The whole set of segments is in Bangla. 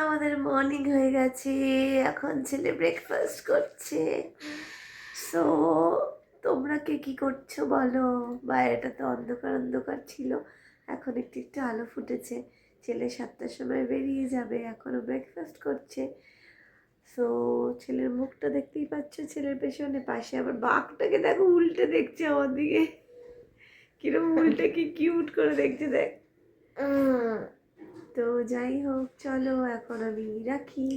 আমাদের মর্নিং হয়ে গেছে, এখন ছেলে ব্রেকফাস্ট করছে। সো তোমরা কে কি করছো বলো? বাইরেটা তো অন্ধকার অন্ধকার ছিল, এখন একটু একটু আলো ফুটেছে। ছেলে 7টার সময় বেরিয়ে যাবে, এখনো ব্রেকফাস্ট করছে। সো ছেলের মুখটা দেখতেই পাচ্ছ, ছেলের পেছনে পাশে আবার বাঘটাকে দেখো উল্টে দেখছে আমার দিকে, কিরম উল্টে কি কিউট করে দেখছে দেখ। তো যাই হোক, চলো এখন আমি রাখি,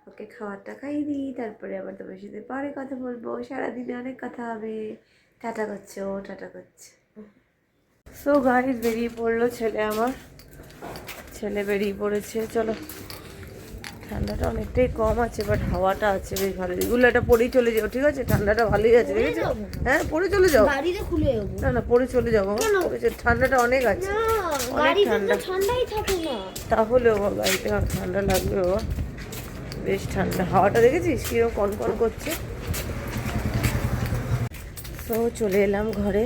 ওকে খাবারটা খাইয়ে দিই, তারপরে আবার তোমার সাথে পরে কথা বলবো। সারাদিনে অনেক কথা হবে। টাটা করছো, টাটা করছে। সো গাইস, বেরিয়ে পড়লো ছেলে আমার, ছেলে বেরিয়ে পড়েছে। চলো, ঠান্ডাটা অনেকটাই কম আছে, বাট হাওয়াটা আছে বেশ ভালো। এগুলো এটা পরেই চলে যাও, ঠিক আছে? ঠান্ডাটা ভালোই আছে, দেখেছো? হ্যাঁ, পরে চলে যাও। না না, পরে চলে যাবো, ঠান্ডাটা অনেক আছে, অনেক ঠান্ডা। তাহলেও গাড়িতে ঠান্ডা লাগবে বাবা, বেশ ঠান্ডা। হাওয়াটা দেখেছিস কিরকম কনকন করছে। তো চলে এলাম ঘরে,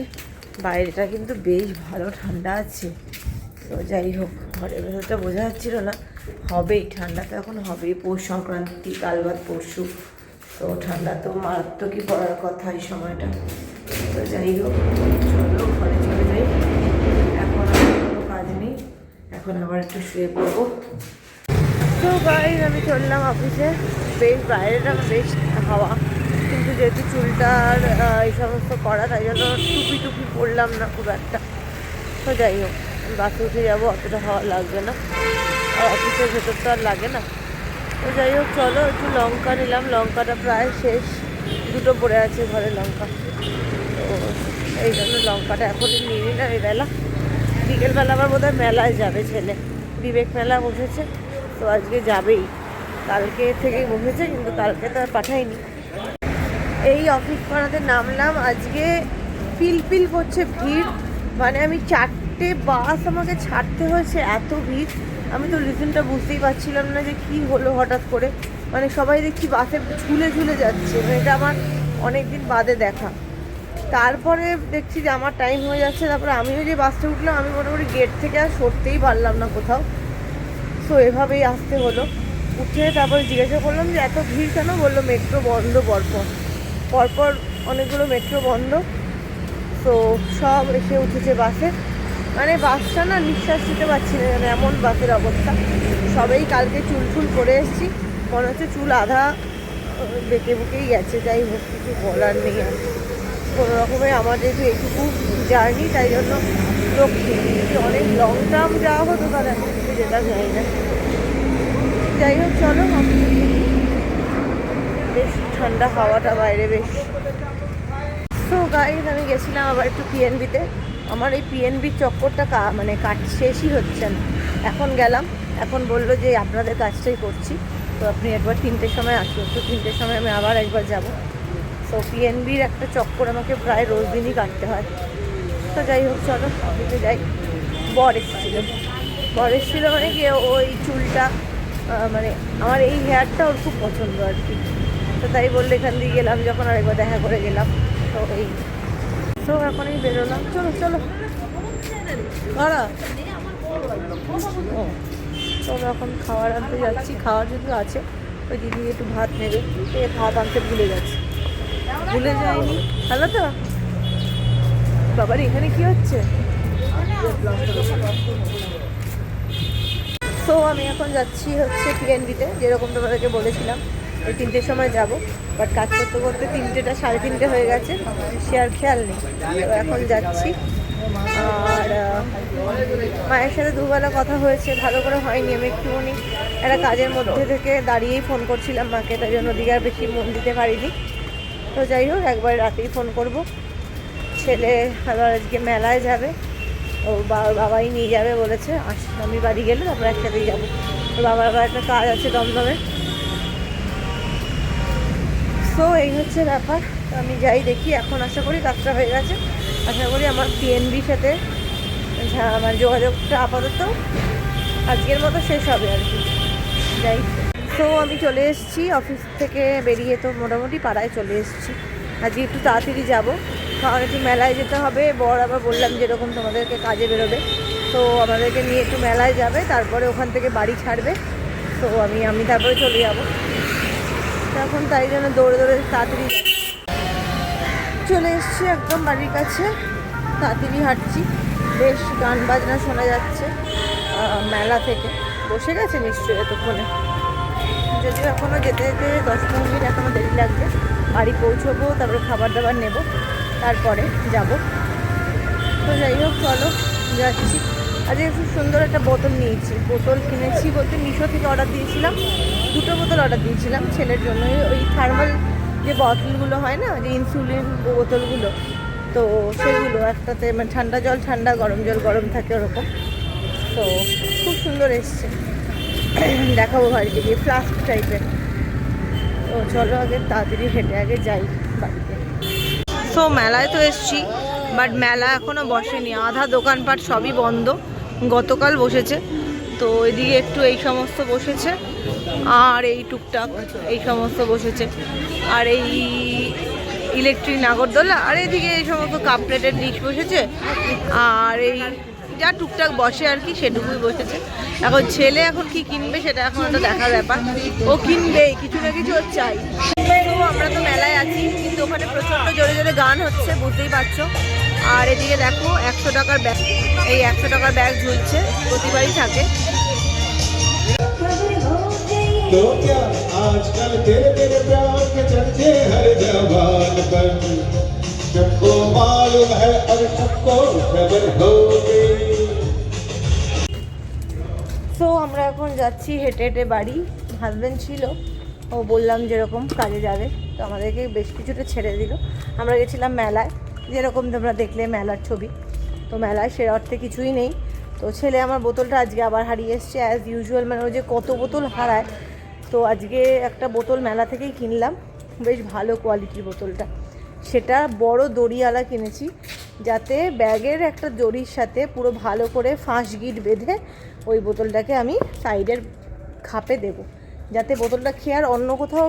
বাইরেটা কিন্তু বেশ ভালো ঠান্ডা আছে। তো যাই হোক, ঘরের ভেতরটা বোঝা যাচ্ছিল না, হবেই ঠান্ডা তো, এখন হবেই। পৌষ সংক্রান্তি, কাল বাদ পরশু, তো ঠান্ডা তো মারাত্মকই পড়ার কথা এই সময়টা। তো যাই হোক, চলো ঘরে চলে যাই, এখন আর কোনো কাজ নেই, এখন আবার একটু শুয়ে পড়বো। তো গাইস, আমি চললাম অফিসে। বেশ বাইরেটা বেশ হাওয়া, কিন্তু যেহেতু চুলটার এই সমস্ত করা, তাই জন্য টুপি টুপি পরলাম না খুব একটা। তো যাই হোক, বাসে উঠে যাবো, অতটা হাওয়া লাগবে না, আর অফিসের ভেতর তো আর লাগে না। তো যাই হোক, চলো একটু লঙ্কা নিলাম, লঙ্কাটা প্রায় শেষ, দুটো পড়ে আছে ঘরে লঙ্কা। তো এই জন্য লঙ্কাটা এখনই নিয়ে নিলাম এই বেলা। বিকেলবেলা আবার বোধহয় মেলায় যাবে ছেলে, বিবেক মেলা বসেছে, তো আজকে যাবেই। কালকে থেকেই বসেছে, কিন্তু কালকে তো আর পাঠাইনি। এই অফিস পাড়াতে নামলাম, আজকে পিলপিল করছে ভিড়, মানে আমি 4টে বাস আমাকে ছাড়তে হয়েছে, এত ভিড়। আমি তো রিজনটা বুঝতেই পারছিলাম না যে কি হলো হঠাৎ করে, মানে সবাই দেখছি বাসে ঝুলে ঝুলে যাচ্ছে, মানে এটা আমার অনেক দিন বাদে দেখা। তারপরে দেখছি যে আমার টাইম হয়ে যাচ্ছে, তারপরে আমিও যে বাসটা উঠলাম, আমি মোটামুটি গেট থেকে আর সরতেই পারলাম না কোথাও। সো এভাবেই আসতে হলো। উঠে তারপরে জিজ্ঞাসা করলাম যে এত ভিড় কেন, বললো মেট্রো বন্ধ পরপর পরপর, অনেকগুলো মেট্রো বন্ধ। তো সব এসে উঠেছে বাসে, মানে বাসটা না নিঃশ্বাস নিতে পারছি না, মানে এমন বাসের অবস্থা। সবেই কালকে চুল ফুল করে এসেছি, মনে হচ্ছে চুল আধা বেঁকে বুকেই গেছে। যাই হোক, কিছু বলার নেই আর, কোনো রকমের আমার যেহেতু এইটুকু জার্নি, তাই জন্য রক্ষী। অনেক লং টার্ম যাওয়া হতো তাহলে এখন কিছু যেটা যায় না। যাই হোক, চলো, বেশ ঠান্ডা হাওয়াটা বাইরে বেশ। তো গাইজ, আমি গেছিলাম আবার একটু পিএনবিতে। আমার এই পিএনবির চক্করটা মানে কাজ শেষই হচ্ছে না। এখন গেলাম, এখন বললো যে আপনাদের কাজটাই করছি, তো আপনি একবার 3টের সময় আসুন। তো 3টের সময় আমি আবার একবার যাব। তো পিএনবির একটা চক্কর আমাকে প্রায় রোজ দিনই কাটতে হয়। তো যাই হোক, চলো অফিসে যাই। বর এসেছিলো মানে কি, ওই চুলটা মানে আমার এই হেয়ারটা ওর খুব পছন্দ আর কি। তো তাই বললে এখান দিয়ে গেলাম যখন, আরেকবার দেখা করে গেলাম। তো এই তো এখন এই বেরোলাম, চলো চলো দাঁড়া। ও, চলো এখন খাবার আনতে যাচ্ছি। খাওয়ার যদি আছে, ওই দিদি একটু ভাত নেবে, ভাত আনতে ভুলে যাচ্ছে, ভুলে যায়নি। হ্যালো, তো বাবার এখানে কি হচ্ছে? তো আমি এখন যাচ্ছি হচ্ছে পিএনবিতে, যেরকম তোমাদেরকে বলেছিলাম ওই 3টের সময় যাব। বাট কাজ করতে করতে 3টেটা 3:30 হয়ে গেছে, সে আর খেয়াল নেই। তো এখন যাচ্ছি। আর মায়ের সাথে দুবেলা কথা হয়েছে, ভালো করে হয়নি। আমি একটুখানি একটা কাজের মধ্যে থেকে দাঁড়িয়েই ফোন করছিলাম মাকে, তাই জন্য দিকে আর বেশি মন দিতে পারিনি। তো যাই হোক, একবার রাতেই ফোন করব। ছেলে আবার আজকে মেলায় যাবে, ও বাবাই নিয়ে যাবে বলেছে। আমি বাড়ি গেলে তারপর একসাথেই যাবো। তো বাবার আবার একটা কাজ আছে দমদমে। সো এই হচ্ছে ব্যাপার। তো আমি যাই, দেখি। এখন আশা করি কাজটা হয়ে গেছে, আশা করি আমার পিএনবির সাথে আমার যোগাযোগটা আপাতত আজকের মতো শেষ হবে আর কি। যাই। তো আমি চলে এসেছি অফিস থেকে বেরিয়ে, তো মোটামুটি পাড়ায় চলে এসেছি। আজকে একটু তাড়াতাড়ি যাব, কারণ একটু মেলায় যেতে হবে। বর আবার বললাম যেরকম তোমাদেরকে কাজে বেরোবে, তো আমাদেরকে নিয়ে একটু মেলায় যাবে, তারপরে ওখান থেকে বাড়ি ছাড়বে। তো আমি তারপরে চলে যাব। এখন তাই জন্য দৌড়ে দৌড়ে তাড়াতাড়ি চলে এসেছি একদম বাড়ির কাছে। তাড়াতাড়ি হাঁটছি, বেশ গান বাজনা শোনা যাচ্ছে মেলা থেকে। বসে গেছে নিশ্চয়ই এতক্ষণে, যদিও এখনও যেতে যেতে 10-15 মিনিট এখনও দেরি লাগবে। বাড়ি পৌঁছবো, তারপরে খাবার দাবার নেব, তারপরে যাব। তো যাই হোক, চলো যাচ্ছি। আজকে খুব সুন্দর একটা বোতল নিয়েছি। বোতল কিনেছি বলতে মিশো থেকে অর্ডার দিয়েছিলাম, 2টো বোতল অর্ডার দিয়েছিলাম ছেলের জন্য। ওই থার্মাল যে বোতলগুলো হয় না, যে ইনসুলিন বোতলগুলো, তো সেগুলো একটাতে মানে ঠান্ডা জল ঠান্ডা, গরম জল গরম থাকে ওরকম। তো খুব সুন্দর এসছে, দেখাবো বাড়িতে গিয়ে, ফ্লাস্ক টাইপের। তো চলো আগে তাড়াতাড়ি হেঁটে আগে যাই বাড়িতে। তো মেলায় তো এসছি, বাট মেলা এখনও বসেনি, আধা দোকানপাট সবই বন্ধ। গতকাল বসেছে, তো এদিকে একটু এই সমস্ত বসেছে, আর এই টুকটাক এই সমস্ত বসেছে, আর এই ইলেকট্রিক নাগরদোলা, আর এদিকে এই সমস্ত কাপ প্লেটের ডিশ বসেছে, আর এই যা টুকটাক বসে আর কি সেটুকুই বসেছে। এখন ছেলে এখন কি কিনবে সেটা এখন একটা দেখার ব্যাপার, ও কিনবেই কিছু না কিছু ওর চাই। তো আমরা তো মেলায় আছি, কিন্তু ওখানে প্রচণ্ড জোরে জোরে গান হচ্ছে, বুঝতেই পারছো। আর এদিকে দেখো 100 টাকার ব্যাগ, এই 100 টাকার ব্যাগ ঝুলছে, প্রতিবারই থাকে। तो क्या आजकल तेरे तेरे प्यार के चर्चे हर जवान पर, सबको मालूम है और सबको खबर हो गई। তো আমরা এখন যাচ্ছি হেঁটে হেঁটে বাড়ি। হাজব্যান্ড ছিল, ও বললাম যেরকম কাজে যাবে, তো আমাদেরকে বেশ কিছুটা ছেড়ে দিল। আমরা গেছিলাম মেলায়, যেরকম তোমরা দেখলে মেলার ছবি। তো মেলায় সে অর্থে কিছুই নেই। তো ছেলে আমার বোতলটা আজকে আবার হারিয়ে এসছে অ্যাজ ইউজুয়াল, মানে ও যে কত বোতল হারায়। তো আজকে একটা বোতল মেলা থেকেই কিনলাম, বেশ ভালো কোয়ালিটির বোতলটা। সেটা বড় দড়িওয়ালা কিনেছি, যাতে ব্যাগের একটা দড়ির সাথে পুরো ভালো করে ফাঁস গিট বেঁধে ওই বোতলটাকে আমি সাইডের খাপে দেব, যাতে বোতলটা খেয়ে আর অন্য কোথাও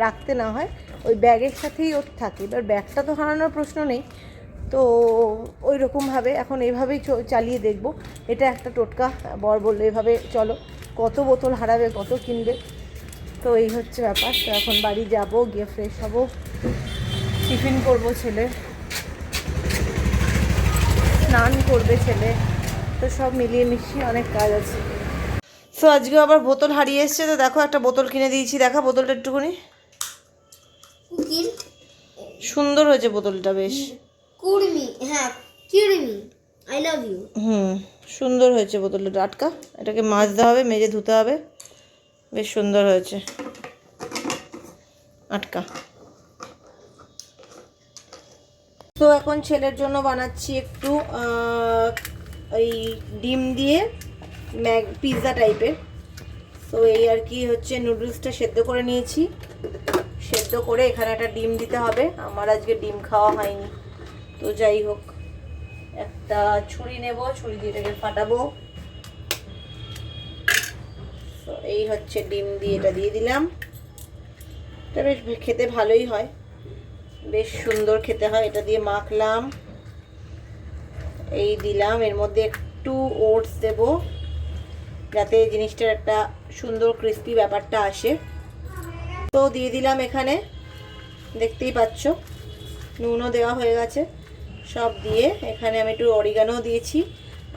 রাখতে না হয়, ওই ব্যাগের সাথেই ওর থাকে। এবার ব্যাগটা তো হারানোর প্রশ্ন নেই, তো ওই রকমভাবে এখন এইভাবেই চালিয়ে দেখব। এটা একটা টোটকা, বর বললো এভাবে চলো, কত বোতল হারাবে, কত কিনবে। তো এই হচ্ছে ব্যাপার। তো এখন বাড়ি যাব, গিয়ে ফ্রেশ হব, টিফিন করবো, ছেলে স্নান করবে ছেলে, তো সব মিলিয়ে মিশিয়ে অনেক কাজ আছে। তো আজকে আবার বোতল হারিয়ে এসছে, তো দেখো একটা বোতল কিনে দিয়েছি। দেখা বোতলটা একটুখানি, সুন্দর হয়েছে বোতলটা, বেশ কুড়মি, হ্যাঁ কিড়মি, আই লাভ ইউ। সুন্দর হয়েছে বোতলটা। টাটকা, এটাকে মাজতে হবে, মেজে ধুতে হবে, বেশ সুন্দর হয়েছে আটকা। তো এখন ছেলের জন্য বানাচ্ছি একটু ওই ডিম দিয়ে পিৎজা টাইপের। তো এই আর কি হচ্ছে, নুডলসটা সেদ্ধ করে নিয়েছি, সেদ্ধ করে এখানে একটা ডিম দিতে হবে। আমার আজকে ডিম খাওয়া হয়নি, তো যাই হোক একটা ছুরি নেব, ছুরি দিয়ে এটাকে ফাটাবো। তো এই হচ্ছে ডিম দিয়ে এটা দিয়ে দিলাম। এটা বেশ খেতে ভালোই হয়, বেশ সুন্দর খেতে হয়। এটা দিয়ে মাখলাম, এই দিলাম, এর মধ্যে একটু ওটস দেব, যাতে জিনিসটার একটা সুন্দর ক্রিস্পি ব্যাপারটা আসে। তো দিয়ে দিলাম এখানে, দেখতেই পাচ্ছ নুনও দেওয়া হয়ে গেছে। সব দিয়ে এখানে আমি একটু অরিগানো দিয়েছি,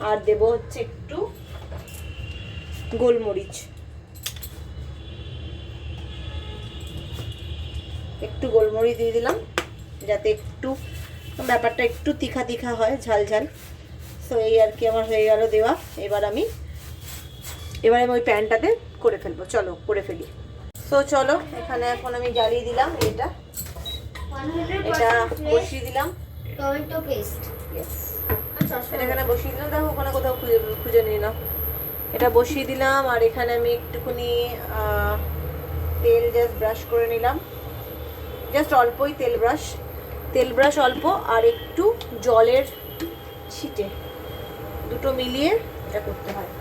আর দেব হচ্ছে একটু গোলমরিচ, একটু গোলমরিচ দিয়ে দিলাম, যাতে একটু ব্যাপারটা একটু তিখা তিখা হয়, ঝাল ঝাল। তো এই আর কি আমার হয়ে গেল দেওয়া। এবারে আমি ওই প্যানটাতে করে ফেলবো, চলো করে ফেলি। তো চলো এখানে এখন আমি জ্বালিয়ে দিলাম, এটা বসিয়ে দিলাম, টমেটো পেস্ট, এটা এখানে বসিয়ে দিলাম। দেখো ওখানে কোথাও খুঁজে নিই না, এটা বসিয়ে দিলাম। আর এখানে আমি একটুখানি তেল জাস্ট ব্রাশ করে নিলাম, জাস্ট অল্পই তেল ব্রাশ অল্প, আর একটু জলের ছিটে, দুটো মিলিয়ে এটা করতে হয়।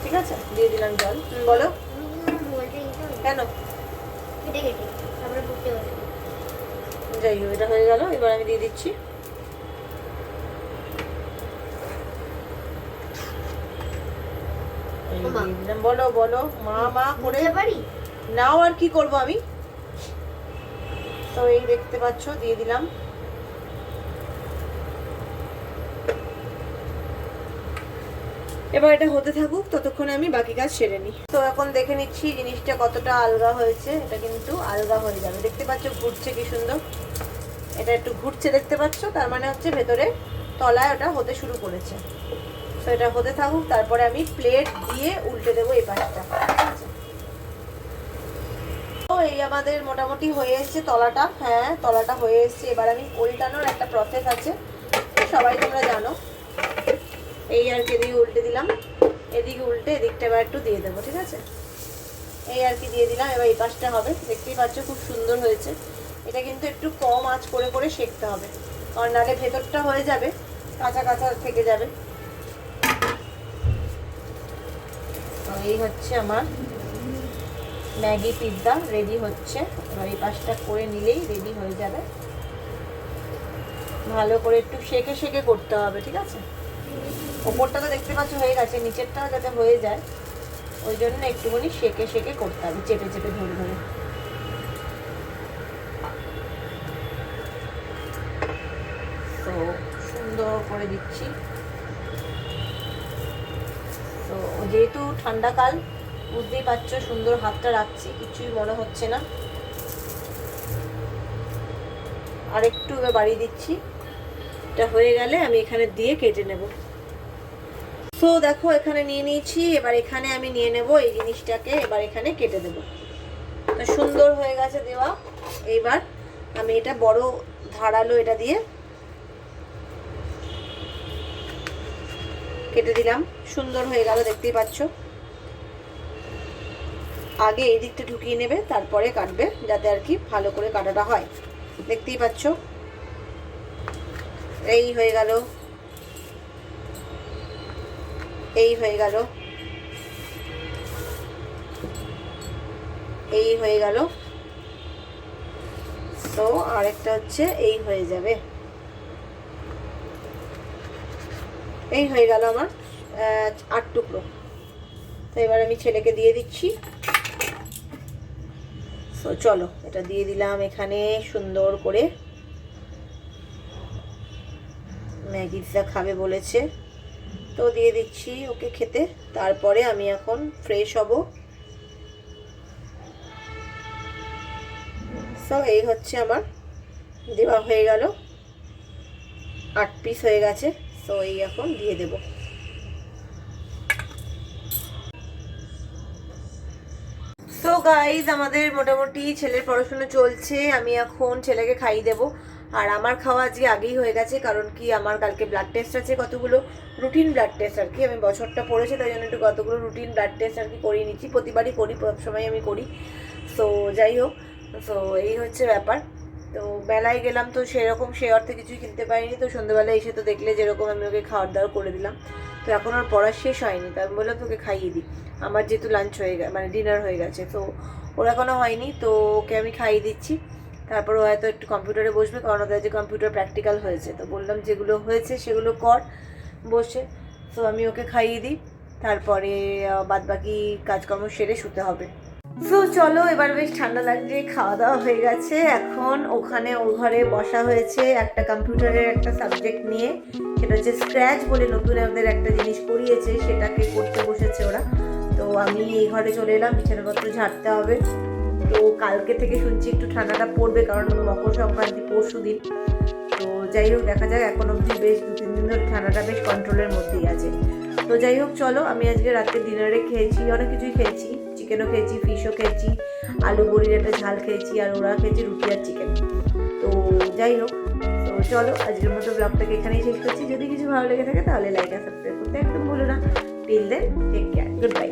ঠিক আছে, দিয়ে দিলাম জল। বলো কেন? যাই হোক, এটা হয়ে গেল। এবার আমি দিয়ে দিচ্ছি বলো বলো মা মা করে পারি নাও, আর কি করব আমি। তো এই দেখতে পাচ্ছ দিয়ে দিলাম। এবার এটা হতে থাকুক, ততক্ষণে আমি বাকি কাজ সেরে নিই। তো এখন দেখে নিচ্ছি জিনিসটা কতটা আলগা হয়েছে। এটা কিন্তু আলগা হয়ে যাবে, দেখতে পাচ্ছ ঘুরছে কি সুন্দর। এটা একটু ঘুরছে দেখতে পাচ্ছ, তার মানে হচ্ছে ভেতরে তলায় ওটা হতে শুরু করেছে। তো এটা হতে থাকুক, তারপরে আমি প্লেট দিয়ে উল্টে দেবো এই পাশটা। ঠিক আছে, তো এই আমাদের মোটামুটি হয়ে এসছে তলাটা। হ্যাঁ, তলাটা হয়ে এসছে। এবার আমি উল্টানোর একটা প্রসেস আছে, সবাই তোমরা জানো। এই আর কি, এদিকে উল্টে দিলাম, এদিকে উল্টে এদিকটা এবার একটু দিয়ে দেবো। ঠিক আছে, এই আর কি দিয়ে দিলাম। এবার এই পাশটা হবে, দেখতেই পাচ্ছ খুব সুন্দর হয়েছে। এটা কিন্তু একটু কম আঁচ করে করে সেঁকতে হবে, কারণ নাহলে ভেতরটা হয়ে যাবে কাঁচা কাঁচা থেকে যাবে। তো এই হচ্ছে আমার ম্যাগি পিৎজা রেডি হচ্ছে। এবার এই পাশটা করে নিলেই রেডি হয়ে যাবে। ভালো করে একটু সেঁকে সেঁকে করতে হবে। ঠিক আছে, ওপরটা তো দেখতে পাচ্ছ হয়ে গেছে, নিচেরটাও যাতে হয়ে যায় ওই জন্য একটুখানি সেঁকে সেঁকে করতে হবে, চেপে চেপে ধরে ধরে। তো সুন্দর করে দিচ্ছি। তো যেহেতু ঠান্ডা কাল, বুঝতেই পারছো সুন্দর হাতটা রাখছি, কিছুই মনে হচ্ছে না। আর একটু এবার বাড়িয়ে দিচ্ছি। এটা হয়ে গেলে আমি এখানে দিয়ে কেটে নেব। তো দেখো এখানে নিয়ে নিয়েছি। এবার এখানে আমি নিয়ে নেব এই জিনিসটাকে, এবার এখানে কেটে দেব। তো সুন্দর হয়ে গেছে দেওয়া। এইবার আমি এটা বড় ধারালো এটা দিয়ে কেটে দিলাম। সুন্দর হয়ে গেল, দেখতেই পাচ্ছ। আগে এই দিকটা ঢুকিয়ে নেবে, তারপরে কাটবে, যাতে আর কি ভালো করে কাটাটা হয়। দেখতেই পাচ্ছ এই হয়ে গেল, এই হয়ে গেল, এই হয়ে গেল। তো আরেকটা হচ্ছে এই হয়ে যাবে। এই হয়ে গেল আমার 8 টুকরো। তো এবার আমি ছেলেকে দিয়ে দিচ্ছি। তো চলো এটা দিয়ে দিলাম এখানে সুন্দর করে। ম্যাগিটা খাবে বলেছে, তো দিয়ে দিচ্ছি ওকে খেতে। তারপরে আমি এখন ফ্রেশ হব। সো এই হচ্ছে আমার দেওয়া হয়ে গেল, 8 পিস হয়ে গেছে। তো এই এখন দিয়ে দেব। সো গাইজ আমাদের মোটামুটি ছেলের পড়াশোনা চলছে। আমি এখন ছেলেকে খাইয়ে দেবো। আর আমার খাওয়া আজকে আগেই হয়ে গেছে, কারণ কি আমার কালকে ব্লাড টেস্ট আছে, কতগুলো রুটিন ব্লাড টেস্ট আর কি। আমি বছরটা পড়েছে, তাই জন্য একটু কতগুলো রুটিন ব্লাড টেস্ট আর কি করিয়ে নিচ্ছি। প্রতিবারই করি, সবসময় আমি করি। সো যাই হোক, সো এই হচ্ছে ব্যাপার। তো মেলায় গেলাম, তো সেরকম সে অর্থে কিছুই কিনতে পারিনি। তো সন্ধ্যেবেলায় এসে তো দেখলে যেরকম আমি ওকে খাওয়ার দাওয়ার করে দিলাম। তো এখন আর পড়া শেষ হয়নি, তো আমি বললাম তোকে খাইয়ে দিই। আমার যেহেতু লাঞ্চ হয়ে গেছে, মানে ডিনার হয়ে গেছে, তো ওর এখনও হয়নি, তো ওকে আমি খাইয়ে দিচ্ছি। তারপর ও হয়তো একটু কম্পিউটারে বসবে, কারণ ওদের যে কম্পিউটার প্র্যাকটিক্যাল হয়েছে। তো বললাম যেগুলো হয়েছে সেগুলো কর বসে। তো আমি ওকে খাইয়ে দিই, তারপরে বাদবাকি কাজকর্ম সেরে শুতে হবে। সো চলো, এবার বেশ ঠান্ডা লাগছে, খাওয়া দাওয়া হয়ে গেছে। এখন ওখানে ও ঘরে বসা হয়েছে একটা কম্পিউটারের একটা সাবজেক্ট নিয়ে, সেটা হচ্ছে স্ক্র্যাচ বলে নতুন ওদের একটা জিনিস করিয়েছে, সেটাকে করতে বসেছে ওরা। তো আমি এই ঘরে চলে এলাম, বিছানাপত্র ঝাড়তে হবে। তো কালকে থেকে শুনছি একটু ঠান্ডাটা পড়বে, কারণ মকর সংক্রান্তি পরশু দিন। তো যাই হোক, দেখা যাক। এখন অবধি বেশ 2-3 দিন ধরে ঠান্ডাটা বেশ কন্ট্রোলের মধ্যেই আছে। তো যাই হোক চলো, আমি আজকে রাতে ডিনারে খেয়েছি, অনেক কিছুই খেয়েছি। চিকেনও খেয়েছি, ফিশও খেয়েছি, আলু বড়ির একটা ঝাল খেয়েছি, আর ওরা খেয়েছি রুটি আর চিকেন। তো যাই হোক, তো চলো আজকের মতো ব্লগটাকে এখানেই শেষ করছি। যদি কিছু ভালো লেগে থাকে তাহলে লাইক আর সাবস্ক্রাইব করতে একদম ভুলো না। Till then, take care, good by.